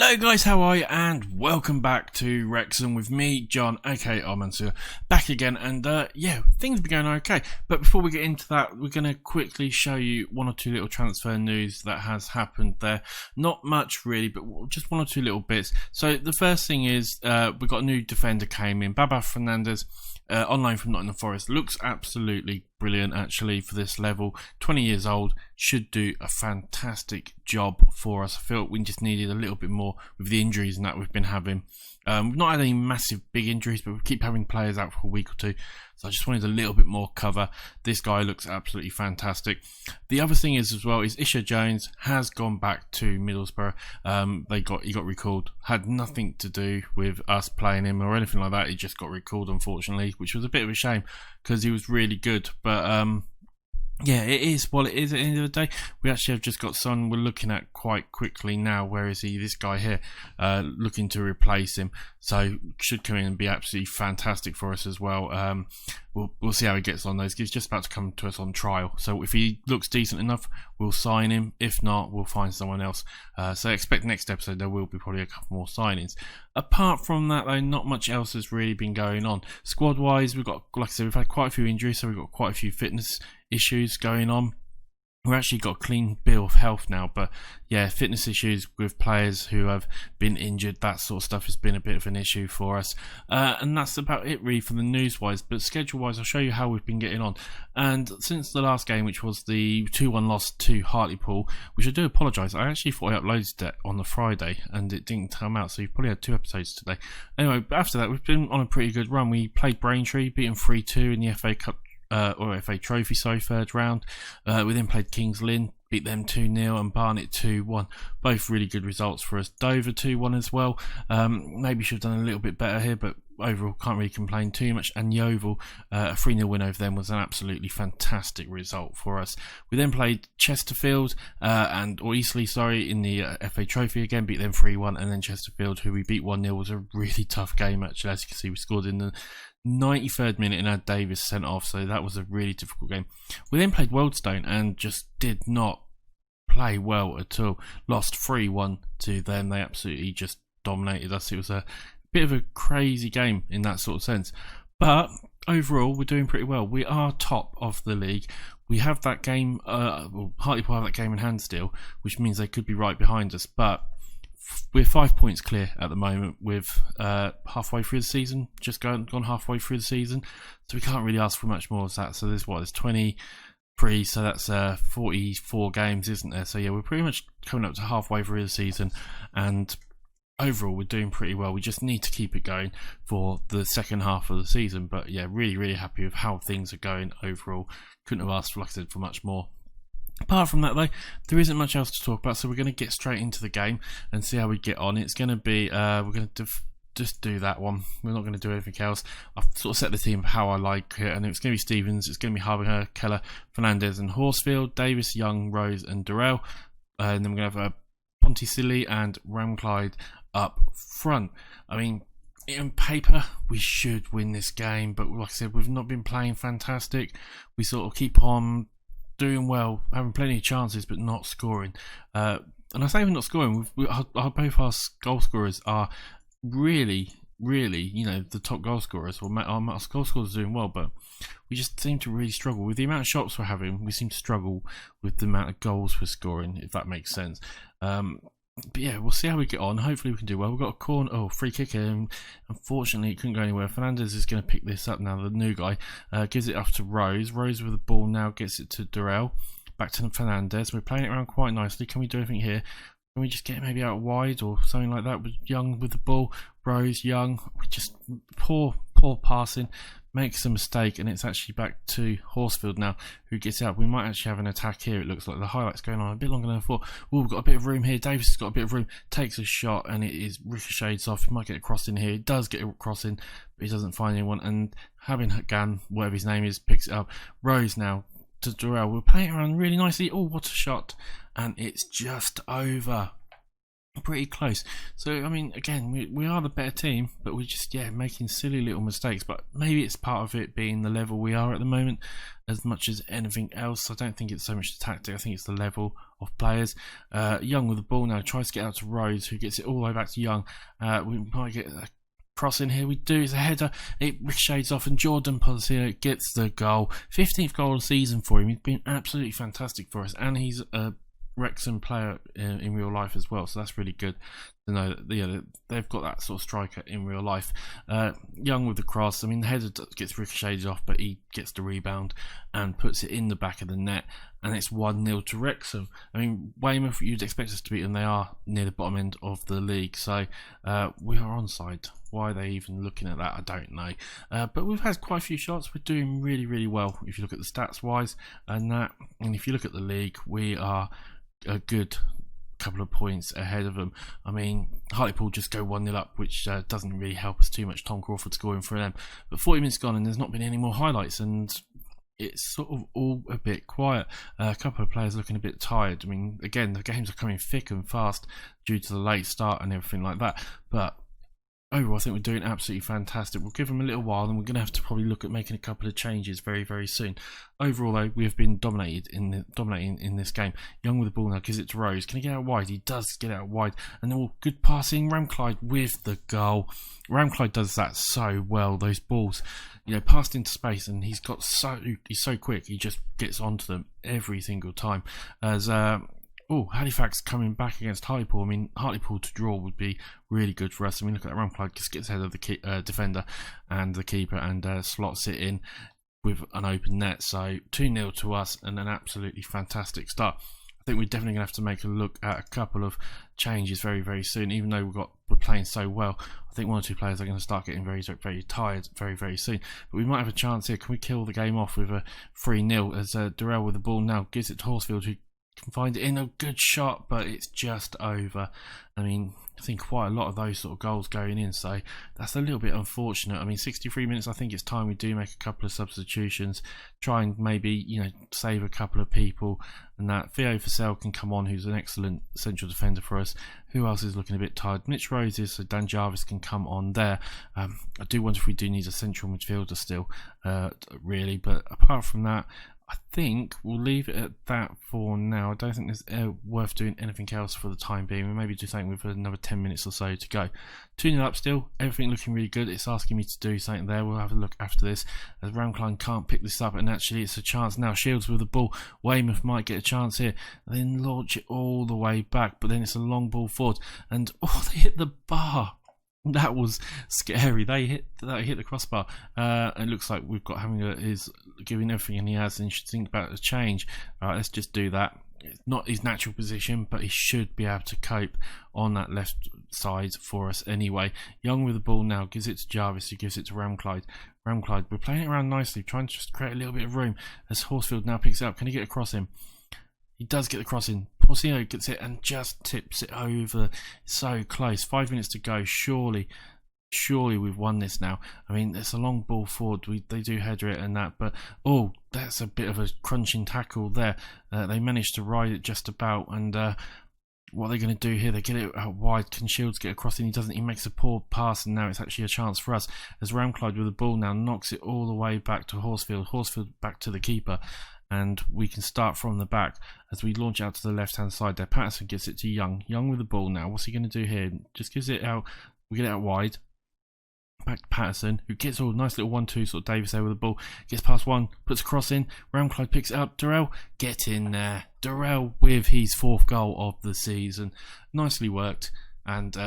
Hello guys, how are you? And welcome back to Wrexham with me, John, aka Mansur, back again. And yeah, things have been going okay. But before we get into that, we're going to quickly show you one or two little transfer news that has happened there. Not much really, but just one or two little bits. So the first thing is we've got a new defender came in, Baba Fernandez. Online from Nottingham Forest, looks absolutely brilliant actually for this level. 20 years old, should do a fantastic job for us. I felt we just needed a little bit more with the injuries and that we've been having. We've not had any massive big injuries, but we keep having players out for a week or two, so I just wanted a little bit more cover. This guy looks absolutely fantastic. The other thing is as well is Isha Jones has gone back to Middlesbrough. He got recalled. Had nothing to do with us playing him or anything like that. He just got recalled, unfortunately, which was a bit of a shame because he was really good. But yeah, it is what it is at the end of the day. We actually have just got someone we're looking at quite quickly now. Where is he? This guy here, looking to replace him. So should come in and be absolutely fantastic for us as well. We'll see how he gets on those. He's just about to come to us on trial. So if he looks decent enough, we'll sign him. If not, we'll find someone else. So expect next episode there will be probably a couple more signings. Apart from that though, not much else has really been going on. Squad wise, we've got, like I said, we've had quite a few injuries, so we've got quite a few fitness issues going on. We've actually got a clean bill of health now, but yeah, fitness issues with players who have been injured, that sort of stuff has been a bit of an issue for us. And that's about it really for the news wise, but schedule wise I'll show you how we've been getting on. And since the last game, which was the 2-1 loss to Hartlepool, which I do apologise, I actually thought I uploaded it on the Friday and it didn't come out, so you've probably had 2 episodes today. Anyway, but after that we've been on a pretty good run. We played Braintree, beaten 3-2 in the FA Cup or FA Trophy, third round. We then played Kings Lynn, beat them 2-0, and Barnet 2-1. Both really good results for us. Dover 2-1 as well. Maybe should have done a little bit better here, but overall can't really complain too much. And Yeovil, a 3-0 win over them was an absolutely fantastic result for us. We then played Chesterfield or Eastleigh, in the FA Trophy again, beat them 3-1, and then Chesterfield, who we beat 1-0, was a really tough game actually. As you can see, we scored in the 93rd minute and had Davis sent off, so that was a really difficult game. We then played Wealdstone and just did not play well at all. Lost 3-1 to them. They absolutely just dominated us. It was a bit of a crazy game in that sort of sense, but overall we're doing pretty well. We are top of the league. We have that game, Hartlepool have that game in hand still, which means they could be right behind us, but we're 5 points clear at the moment with halfway through the season, just gone halfway through the season, so we can't really ask for much more of that. So there's 23, so that's 44 games, isn't there? So yeah, we're pretty much coming up to halfway through the season, and overall we're doing pretty well. We just need to keep it going for the second half of the season, but yeah, really happy with how things are going overall. Couldn't have asked, like I said, for much more. Apart from that though, there isn't much else to talk about, so we're going to get straight into the game and see how we get on. It's going to be, we're going to just do that one. We're not going to do anything else. I've sort of set the team how I like it, and it's going to be Stevens, it's going to be Harbinger, Keller, Fernandez and Horsfield, Davis, Young, Rose and Durrell, and then we're going to have Ponticilli and Ramclyde up front. I mean, on paper we should win this game, but like I said, we've not been playing fantastic. We sort of keep on doing well, having plenty of chances but not scoring. And I say we're not scoring, both our goal scorers are really, the top goal scorers. Our goal scorers are doing well, but we just seem to really struggle with the amount of shots we're having. We seem to struggle with the amount of goals we're scoring, if that makes sense. But yeah, we'll see how we get on. Hopefully we can do well. We've got a free kick here, and unfortunately it couldn't go anywhere. Fernandez is going to pick this up now, the new guy. Gives it off to Rose. Rose with the ball now gets it to Durrell. Back to Fernandez. We're playing it around quite nicely. Can we do anything here? Can we just get maybe out wide or something like that? With Young with the ball. Rose, Young. We just poor passing. Makes a mistake, and it's actually back to Horsfield now, who gets out. We might actually have an attack here. It looks like the highlights going on a bit longer than I thought. Oh, we've got a bit of room here. Davis has got a bit of room, takes a shot, and it is ricochets off. He might get a cross in here. He does get a cross in, but he doesn't find anyone. And having Gan, whatever his name is, picks it up. Rose now to Durrell. We're playing around really nicely. Oh, what a shot! And it's just over. pretty close. So I mean, again, we are the better team, but we're just making silly little mistakes. But maybe it's part of it being the level we are at the moment, as much as anything else. I don't think it's so much the tactic. I think it's the level of players. Young with the ball now tries to get out to Rose, who gets it all the way back to Young. We might get a cross in here. We do. It's a header. It ricochets off, and Jordan Polizio gets the goal. 15th goal of the season for him. He's been absolutely fantastic for us, and he's a Wrexham player in real life as well, so that's really good to know that they've got that sort of striker in real life. Young with the cross. I mean, the header gets ricocheted off, but he gets the rebound and puts it in the back of the net, and it's 1-0 to Wrexham. I mean, Weymouth, you'd expect us to beat them. They are near the bottom end of the league, so we are onside. Why are they even looking at that? I don't know. But we've had quite a few shots. We're doing really, really well if you look at the stats wise, and if you look at the league, we are a good couple of points ahead of them. I mean, Hartlepool just go 1-0 up, which doesn't really help us too much. Tom Crawford scoring for them, but 40 minutes gone and there's not been any more highlights, and it's sort of all a bit quiet. A couple of players looking a bit tired. I mean, again, the games are coming thick and fast due to the late start and everything like that, but overall I think we're doing absolutely fantastic. We'll give them a little while, and we're going to have to probably look at making a couple of changes very, very soon. Overall though, we have been dominating in this game. Young with the ball now, gives it to Rose. Can he get out wide? He does get out wide, and then good passing. Ramclyde with the goal. Ramclyde does that so well. Those balls, passed into space, and he's so quick. He just gets onto them every single time. As Halifax coming back against Hartlepool. I mean, Hartlepool to draw would be really good for us. I mean, look at that. Ramclyde just gets ahead of the defender and the keeper, and slots it in with an open net. So 2-0 to us, and an absolutely fantastic start. I think we're definitely going to have to make a look at a couple of changes very, very soon. Even though we're playing so well, I think one or two players are going to start getting very, very tired very, very soon. But we might have a chance here. Can we kill the game off with a 3-0 as Durrell with the ball now gives it to Horsfield, who can find it in a good shot, but it's just over. I mean, I think quite a lot of those sort of goals going in, so that's a little bit unfortunate. I mean, 63 minutes, I think it's time we do make a couple of substitutions, try and maybe, save a couple of people, and that Theo Fussell can come on, who's an excellent central defender for us. Who else is looking a bit tired? Mitch Rose is, so Dan Jarvis can come on there. I do wonder if we do need a central midfielder still, really, but apart from that, I think we'll leave it at that for now. I don't think there's worth doing anything else for the time being. We maybe do something with another 10 minutes or so to go. 2-0 up still. Everything looking really good. It's asking me to do something there. We'll have a look after this, as Ramclyde can't pick this up, and actually it's a chance now. Shields with the ball. Weymouth might get a chance here. Then launch it all the way back, but then it's a long ball forward, and they hit the bar. That was scary. They hit the crossbar. It looks like we've got is giving everything he has, and he should think about a change. All right, let's just do that. It's not his natural position, but he should be able to cope on that left side for us anyway. Young with the ball now, gives it to Jarvis, who gives it to Ramclyde. Ramclyde, we're playing it around nicely, trying to just create a little bit of room as Horsfield now picks it up. Can he get across him? He does get the cross in. Porcino gets it and just tips it over. So close. 5 minutes to go. Surely we've won this now. I mean, it's a long ball forward. They do header it and that, but that's a bit of a crunching tackle there. They managed to ride it just about, and what are they going to do here? They get it out wide. Can Shields get across? And he doesn't. He makes a poor pass, and now it's actually a chance for us, as Ramclyde with the ball now knocks it all the way back to Horsfield. Horsfield back to the keeper, and we can start from the back as we launch out to the left hand side there. Patterson gets it to Young. Young with the ball now. What's he going to do here? Just gives it out. We get it out wide. Back to Patterson, who gets all nice little 1-2 sort of Davis there with the ball. Gets past one, puts a cross in. Ramclyde picks it up. Durrell, get in there. Durrell with his 4th goal of the season. Nicely worked, and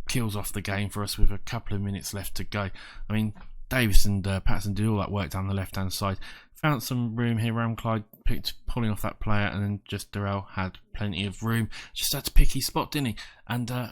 kills off the game for us with a couple of minutes left to go. I mean, Davis and Patterson did all that work down the left hand side. Found some room here. Ramclyde pulling off that player, and then just Durrell had plenty of room. Just had to pick his spot, didn't he? And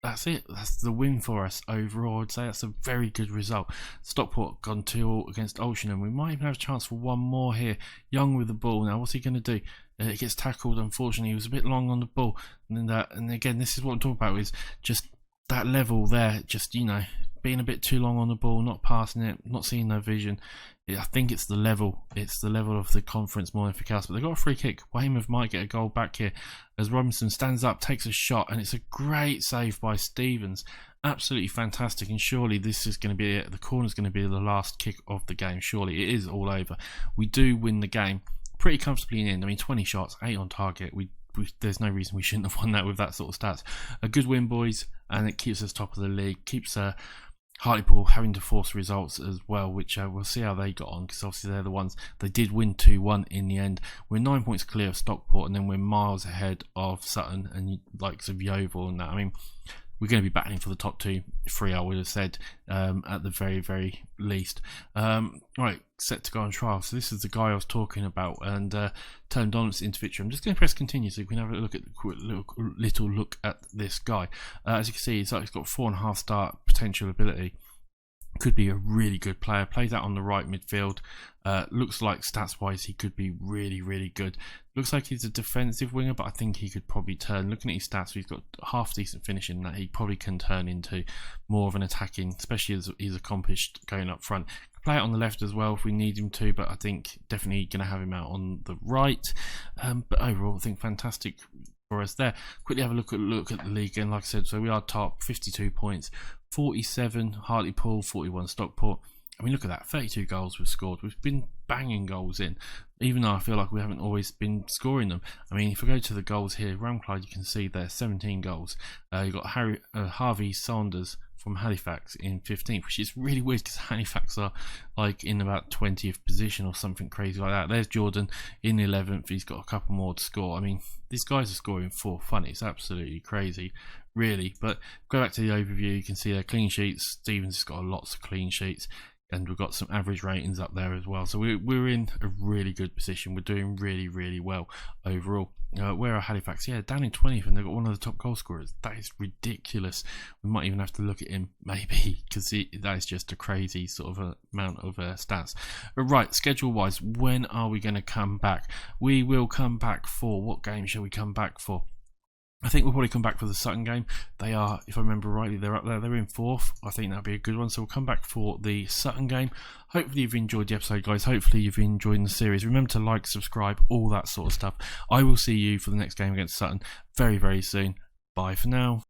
that's it. That's the win for us overall. I'd say that's a very good result. Stockport gone 2-2 against Oldsham. We might even have a chance for one more here. Young with the ball now. What's he going to do? It gets tackled. Unfortunately, he was a bit long on the ball. And again, this is what I'm talking about, is just that level there. Just being a bit too long on the ball, not passing it, not seeing no vision. I think it's the level. It's the level of the conference more than anything else. But they've got a free kick. Weymouth might get a goal back here as Robinson stands up, takes a shot, and it's a great save by Stevens. Absolutely fantastic. And surely this is going to be it. The corner's going to be the last kick of the game. Surely it is all over. We do win the game pretty comfortably in the end. I mean, 20 shots, 8 on target. There's no reason we shouldn't have won that with that sort of stats. A good win, boys, and it keeps us top of the league. Keeps Hartlepool having to force results as well, which we'll see how they got on, because obviously they're the ones, they did win 2-1 in the end. We're 9 points clear of Stockport, and then we're miles ahead of Sutton and likes of Yeovil and that. I mean, we're going to be battling for the top 2-3, I would have said, at the very, very least. Right, set to go on trial. So this is the guy I was talking about, and turned on its individual. I'm just going to press continue so we can have a look at little look at this guy. As you can see, he's got 4.5 star potential ability. Could be a really good player. Plays out on the right midfield. Looks like stats wise he could be really, really good. Looks like he's a defensive winger, but I think he could probably turn. Looking at his stats, he's got half decent finishing that he probably can turn into more of an attacking, especially as he's accomplished going up front. Could play it on the left as well if we need him to, but I think definitely going to have him out on the right. But overall, I think fantastic for us there. Quickly have a look at the league, and like I said, so we are top, 52 points, 47 Hartlepool, 41 Stockport. I mean, look at that, 32 goals we've scored. We've been banging goals in, even though I feel like we haven't always been scoring them. I mean, if I go to the goals here, Ramclyde, you can see there, 17 goals. You've got Harvey Saunders from Halifax in 15th, which is really weird because Halifax are like in about 20th position or something crazy like that. There's Jordan in 11th. He's got a couple more to score. I mean, these guys are scoring for fun. It's absolutely crazy, really. But go back to the overview. You can see their clean sheets. Stevens has got lots of clean sheets, and we've got some average ratings up there as well. So we're in a really good position. We're doing really, really well overall. Where are Halifax? Yeah, down in 20th, and they've got one of the top goal scorers. That is ridiculous. We might even have to look at him, maybe, because that is just a crazy sort of amount of stats. Right, schedule-wise, when are we going to come back? We will come back for, what game shall we come back for? I think we'll probably come back for the Sutton game. They are, if I remember rightly, they're up there. They're in 4th. I think that'll be a good one. So we'll come back for the Sutton game. Hopefully you've enjoyed the episode, guys. Hopefully you've enjoyed the series. Remember to like, subscribe, all that sort of stuff. I will see you for the next game against Sutton very, very soon. Bye for now.